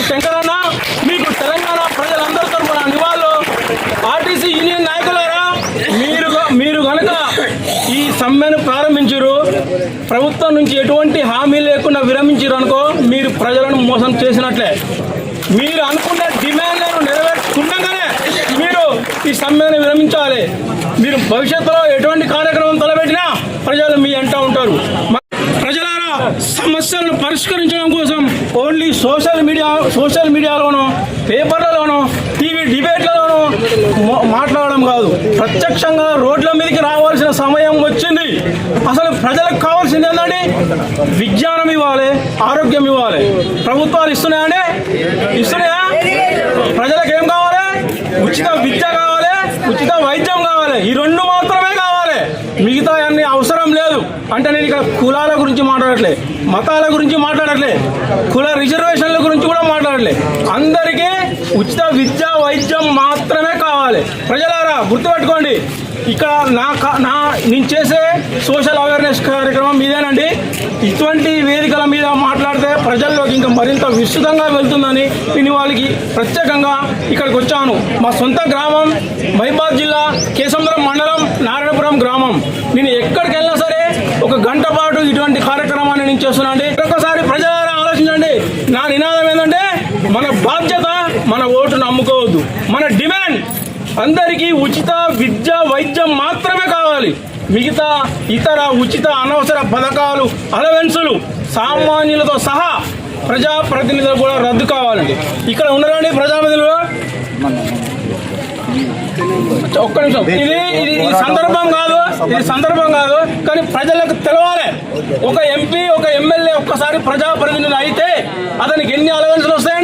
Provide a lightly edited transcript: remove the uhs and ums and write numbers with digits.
శంకరన్న, మీకు తెలంగాణ ప్రజలందరి తరఫున నివాళులు. ఆర్టీసీ యూనియన్ నాయకులారా, మీరు కనుక ఈ సమ్మెను ప్రారంభించారు, ప్రభుత్వం నుంచి ఎటువంటి హామీ లేకుండా విరమించారు అనుకో, మీరు ప్రజలను మోసం చేసినట్లే. మీరు అనుకున్న డిమాండ్లను నెరవేర్చుకుండగానే మీరు ఈ సమ్మెను విరమించాలి. మీరు భవిష్యత్తులో ఎటువంటి కార్యక్రమం తలపెట్టినా ప్రజలు మీ వెంట ఉంటారు. ప్రజలారా, సమస్యలను పరిష్కరించడం కోసం ఓన్లీ సోషల్ మీడియాలోనో, పేపర్లలోనో, టీవీ డిబేట్లలోనో మాట్లాడడం కాదు, ప్రత్యక్షంగా రోడ్ల మీదకి రావాల్సిన సమయం వచ్చింది. అసలు ప్రజలకు కావాల్సింది ఏంటంటే విజ్ఞానం ఇవ్వాలి, ఆరోగ్యం ఇవ్వాలి. ప్రభుత్వాలు ఇస్తున్నాయా? ప్రజలకు ఏం కావాలి? ఉచిత విద్య కావాలి, ఉచిత వైద్యం కావాలి. ఈ రెండు మాత్రమే కావాలి, మిగతా అన్ని అవసరం లేదు. అంటే నేను ఇక్కడ కులాల గురించి మాట్లాడట్లే, మతాల గురించి మాట్లాడట్లే, కుల రిజర్వేషన్ల గురించి కూడా మాట్లాడట్లే. అందరికీ ఉచిత విద్య వైద్యం మాత్రమే కావాలి. ప్రజలారా గుర్తుపెట్టుకోండి, ఇక్కడ నేను చేసే సోషల్ అవేర్నెస్ కార్యక్రమం ఇదేనండి. ఇటువంటి వేదికల మీద మాట్లాడితే ప్రజల్లోకి ఇంకా మరింత విస్తృతంగా వెళ్తుందని నేను వాళ్ళకి ప్రత్యేకంగా ఇక్కడికి వచ్చాను. మా సొంత గ్రామం మహిబాద్ జిల్లా కేశంద్రం మండలం నారాయణపురం గ్రామం. నేను ఎక్కడికి వెళ్ళినా సరే ఒక గంట పాటు ఇటువంటి కార్యక్రమాన్ని నేను చేస్తున్నాను. ఒక్కసారి ప్రజలారా ఆలోచించండి. నా నినాదం ఏంటంటే, మన బాధ్యత మన ఓటును నమ్ముకోవద్దు. మన డిమాండ్ అందరికీ ఉచిత విద్య వైద్యం మాత్రమే కావాలి. మిగతా ఇతర ఉచిత అనవసర పథకాలు, అలవెన్సులు సామాన్యులతో సహా ప్రజాప్రతినిధులు కూడా రద్దు కావాలండి. ఇక్కడ ఉన్నారండి ప్రజాప్రతినిధులు, ఒక్క నిమిషం. ఇది సందర్భం కాదు, కానీ ప్రజలకు తెలవాలి. ఒక ఎంపీ, ఒక ఎమ్మెల్యే ఒక్కసారి ప్రజాప్రతినిధులు అయితే అతనికి ఎన్ని అలవెన్సులు వస్తాయి?